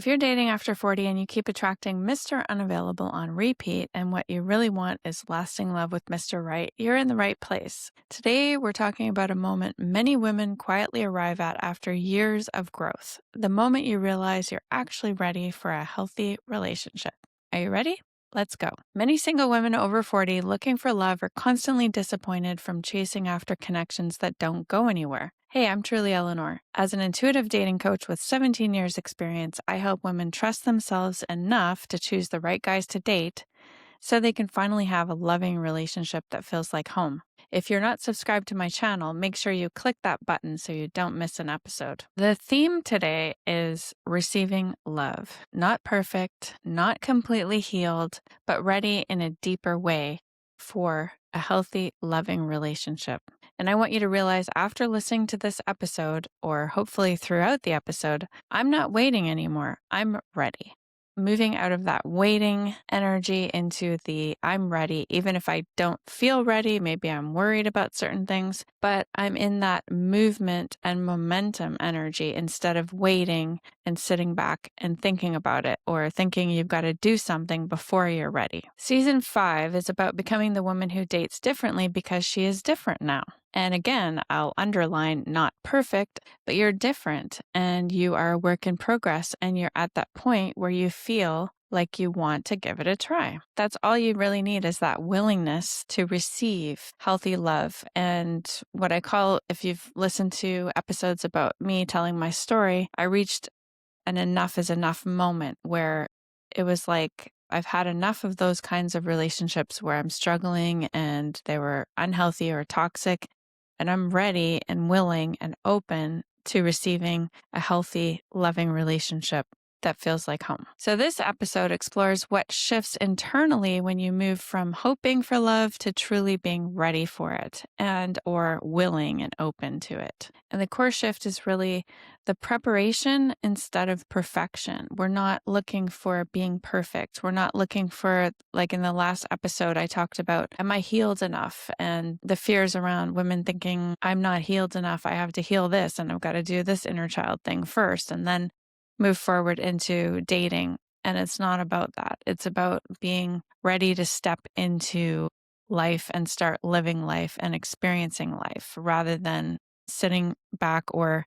If you're dating after 40 and you keep attracting Mr. Unavailable on repeat, and what you really want is lasting love with Mr. Right, you're in the right place. Today, we're talking about a moment many women quietly arrive at after years of growth. The moment you realize you're actually ready for a healthy relationship. Are you ready? Let's go. Many single women over 40 looking for love are constantly disappointed from chasing after connections that don't go anywhere. Hey, I'm truly Eleanor. As an intuitive dating coach with 17 years experience, I help women trust themselves enough to choose the right guys to date so they can finally have a loving relationship that feels like home. If you're not subscribed to my channel, make sure you click that button so you don't miss an episode. The theme today is receiving love. Not perfect, not completely healed, but ready in a deeper way for a healthy, loving relationship. And I want you to realize after listening to this episode, or hopefully throughout the episode, I'm not waiting anymore. I'm ready. Moving out of that waiting energy into the I'm ready, even if I don't feel ready, maybe I'm worried about certain things, but I'm in that movement and momentum energy instead of waiting and sitting back and thinking about it or thinking you've got to do something before you're ready. Season 5 is about becoming the woman who dates differently because she is different now. And again, I'll underline not perfect, but you're different and you are a work in progress and you're at that point where you feel like you want to give it a try. That's all you really need is that willingness to receive healthy love. And what I call, if you've listened to episodes about me telling my story, I reached an enough is enough moment where it was like, I've had enough of those kinds of relationships where I'm struggling and they were unhealthy or toxic. And I'm ready and willing and open to receiving a healthy, loving relationship that feels like home. So this episode explores what shifts internally when you move from hoping for love to truly being ready for it and or willing and open to it. And the core shift is really the preparation instead of perfection. We're not looking for being perfect. We're not looking for, like in the last episode, I talked about, am I healed enough? And the fears around women thinking, I'm not healed enough. I have to heal this and I've got to do this inner child thing first and then move forward into dating. And it's not about that. It's about being ready to step into life and start living life and experiencing life rather than sitting back or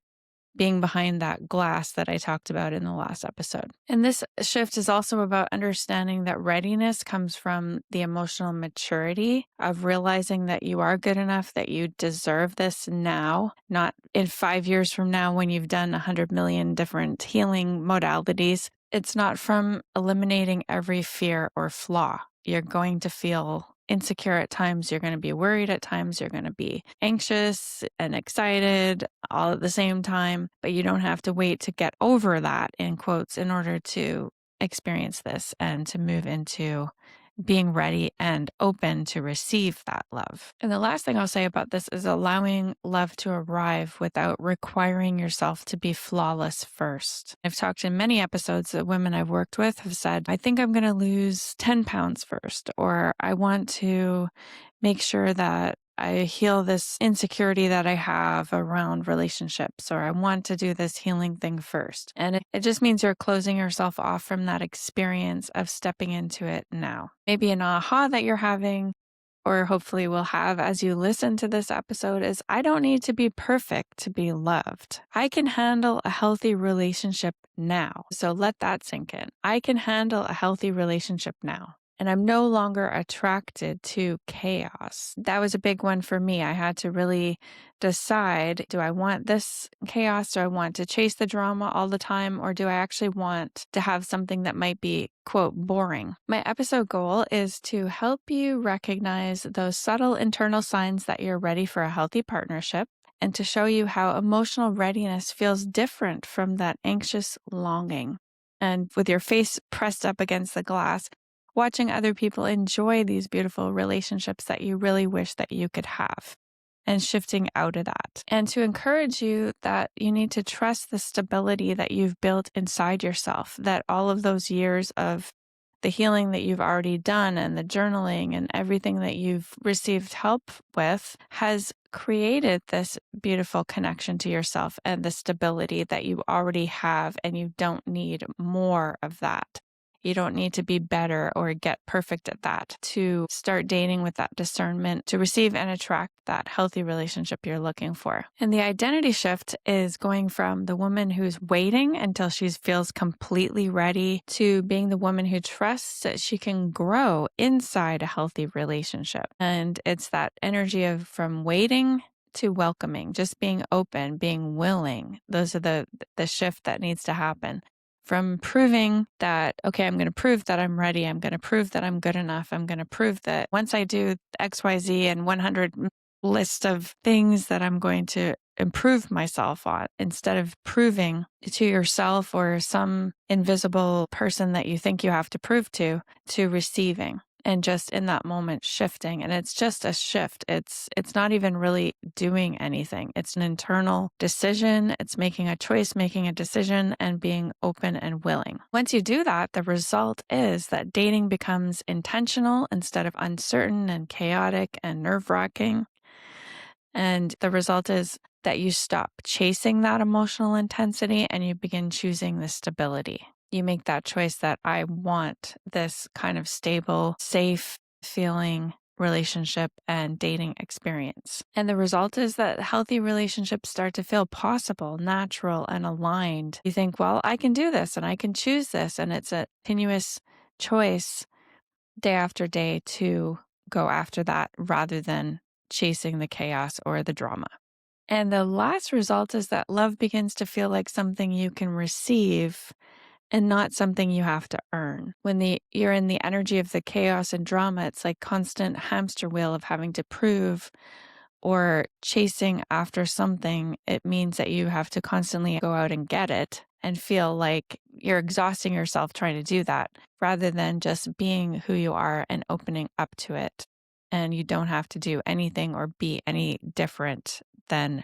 being behind that glass that I talked about in the last episode. And this shift is also about understanding that readiness comes from the emotional maturity of realizing that you are good enough, that you deserve this now, not in 5 years from now when you've done 100 million different healing modalities. It's not from eliminating every fear or flaw. You're going to feel insecure at times. You're going to be worried at times. You're going to be anxious and excited all at the same time, but you don't have to wait to get over that, in quotes, in order to experience this and to move into being ready and open to receive that love. And the last thing I'll say about this is allowing love to arrive without requiring yourself to be flawless first. I've talked in many episodes that women I've worked with have said, I think I'm going to lose 10 pounds first, or I want to make sure that I heal this insecurity that I have around relationships, or I want to do this healing thing first. And it just means you're closing yourself off from that experience of stepping into it now. Maybe an aha that you're having, or hopefully will have as you listen to this episode, is I don't need to be perfect to be loved. I can handle a healthy relationship now. So let that sink in. I can handle a healthy relationship now. And I'm no longer attracted to chaos. That was a big one for me. I had to really decide, do I want this chaos? Do I want to chase the drama all the time? Or do I actually want to have something that might be, quote, boring? My episode goal is to help you recognize those subtle internal signs that you're ready for a healthy partnership, and to show you how emotional readiness feels different from that anxious longing. And with your face pressed up against the glass, watching other people enjoy these beautiful relationships that you really wish that you could have, and shifting out of that. And to encourage you that you need to trust the stability that you've built inside yourself, that all of those years of the healing that you've already done and the journaling and everything that you've received help with has created this beautiful connection to yourself and the stability that you already have, and you don't need more of that. You don't need to be better or get perfect at that to start dating with that discernment to receive and attract that healthy relationship you're looking for. And the identity shift is going from the woman who's waiting until she feels completely ready to being the woman who trusts that she can grow inside a healthy relationship. And it's that energy of from waiting to welcoming, just being open, being willing. Those are the shift that needs to happen. From proving that, okay, I'm going to prove that I'm ready. I'm going to prove that I'm good enough. I'm going to prove that once I do XYZ and 100 list of things that I'm going to improve myself on, instead of proving to yourself or some invisible person that you think you have to prove to receiving. And just in that moment shifting. And it's just a shift. It's not even really doing anything. It's an internal decision. It's making a choice, making a decision, and being open and willing. Once you do that, the result is that dating becomes intentional instead of uncertain and chaotic and nerve-wracking. And the result is that you stop chasing that emotional intensity and you begin choosing the stability. You make that choice that I want this kind of stable, safe feeling relationship and dating experience. And the result is that healthy relationships start to feel possible, natural, and aligned. You think, well, I can do this and I can choose this. And it's a continuous choice day after day to go after that rather than chasing the chaos or the drama. And the last result is that love begins to feel like something you can receive and not something you have to earn. When you're in the energy of the chaos and drama, it's like constant hamster wheel of having to prove or chasing after something. It means that you have to constantly go out and get it and feel like you're exhausting yourself trying to do that rather than just being who you are and opening up to it. And you don't have to do anything or be any different than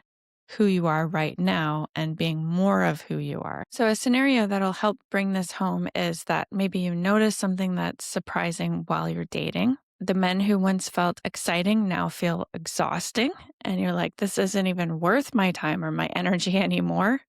who you are right now and being more of who you are. So a scenario that'll help bring this home is that maybe you notice something that's surprising while you're dating. The men who once felt exciting now feel exhausting. And you're like, this isn't even worth my time or my energy anymore.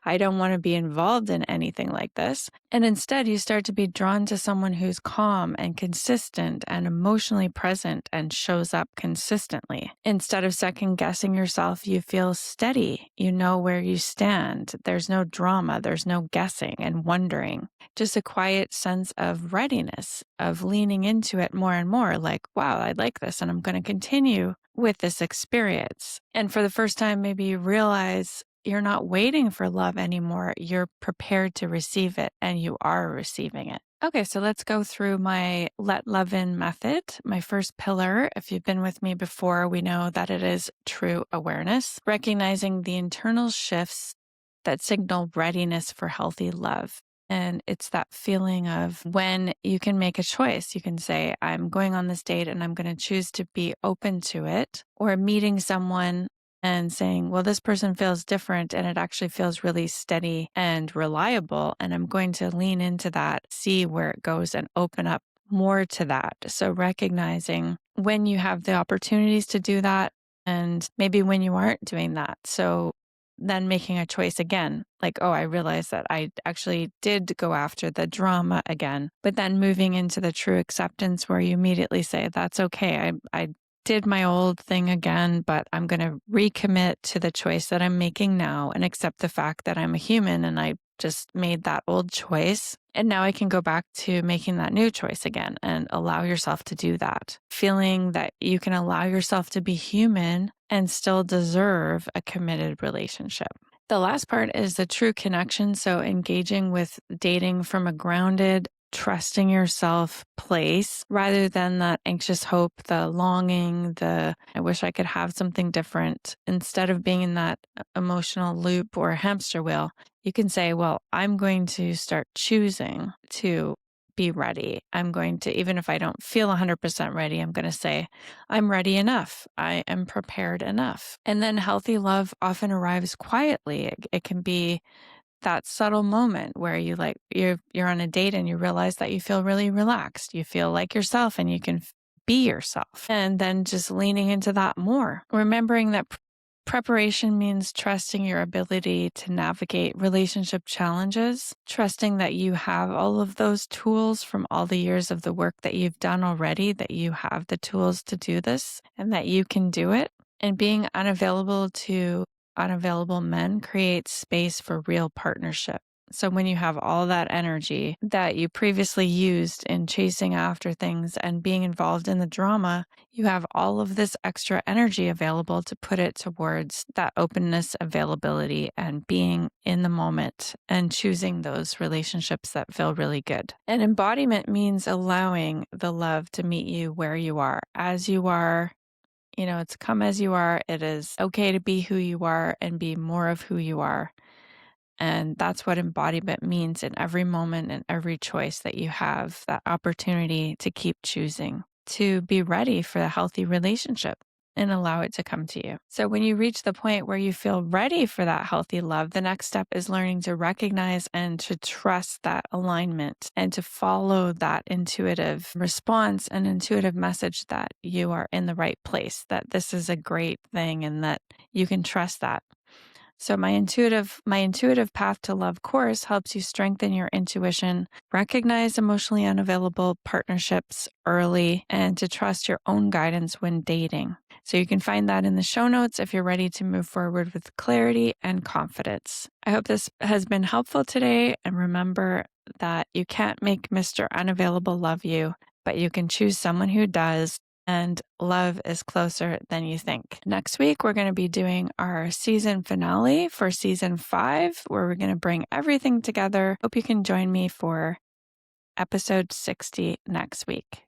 I don't want to be involved in anything like this. And instead, you start to be drawn to someone who's calm and consistent and emotionally present and shows up consistently. Instead of second guessing yourself, you feel steady. You know where you stand. There's no drama. There's no guessing and wondering. Just a quiet sense of readiness, of leaning into it more and more, like, wow, I like this and I'm going to continue with this experience. And for the first time, maybe you realize you're not waiting for love anymore. You're prepared to receive it and you are receiving it. Okay, so let's go through my let love in method. My first pillar, if you've been with me before, we know that it is true awareness, recognizing the internal shifts that signal readiness for healthy love. And it's that feeling of when you can make a choice. You can say, I'm going on this date and I'm going to choose to be open to it, or meeting someone and saying, well, this person feels different and it actually feels really steady and reliable. And I'm going to lean into that, see where it goes and open up more to that. So recognizing when you have the opportunities to do that and maybe when you aren't doing that. So then making a choice again, like, oh, I realized that I actually did go after the drama again, but then moving into the true acceptance where you immediately say, that's okay. I did my old thing again, but I'm going to recommit to the choice that I'm making now and accept the fact that I'm a human and I just made that old choice. And now I can go back to making that new choice again and allow yourself to do that. Feeling that you can allow yourself to be human and still deserve a committed relationship. The last part is the true connection. So engaging with dating from a grounded, trusting yourself place rather than that anxious hope, the longing, I wish I could have something different. Instead of being in that emotional loop or hamster wheel, you can say, well, I'm going to start choosing to be ready. I'm going to, even if I don't feel 100% ready, I'm going to say, I'm ready enough. I am prepared enough. And then healthy love often arrives quietly. It can be that subtle moment where you're on a date and you realize that you feel really relaxed. You feel like yourself and you can be yourself. And then just leaning into that more. Remembering that preparation means trusting your ability to navigate relationship challenges, trusting that you have all of those tools from all the years of the work that you've done already, that you have the tools to do this and that you can do it. And being unavailable to unavailable men creates space for real partnership. So when you have all that energy that you previously used in chasing after things and being involved in the drama, you have all of this extra energy available to put it towards that openness, availability, and being in the moment and choosing those relationships that feel really good. And embodiment means allowing the love to meet you where you are, as you are. It's come as you are. It is okay to be who you are and be more of who you are. And that's what embodiment means in every moment and every choice that you have, that opportunity to keep choosing, to be ready for a healthy relationship and allow it to come to you. So when you reach the point where you feel ready for that healthy love, the next step is learning to recognize and to trust that alignment and to follow that intuitive response and intuitive message that you are in the right place, that this is a great thing and that you can trust that. So my intuitive path to love course helps you strengthen your intuition, recognize emotionally unavailable partnerships early, and to trust your own guidance when dating. So you can find that in the show notes if you're ready to move forward with clarity and confidence. I hope this has been helpful today, and remember that you can't make Mr. Unavailable love you, but you can choose someone who does. And love is closer than you think. Next week, we're going to be doing our season finale for season 5, where we're going to bring everything together. Hope you can join me for episode 60 next week.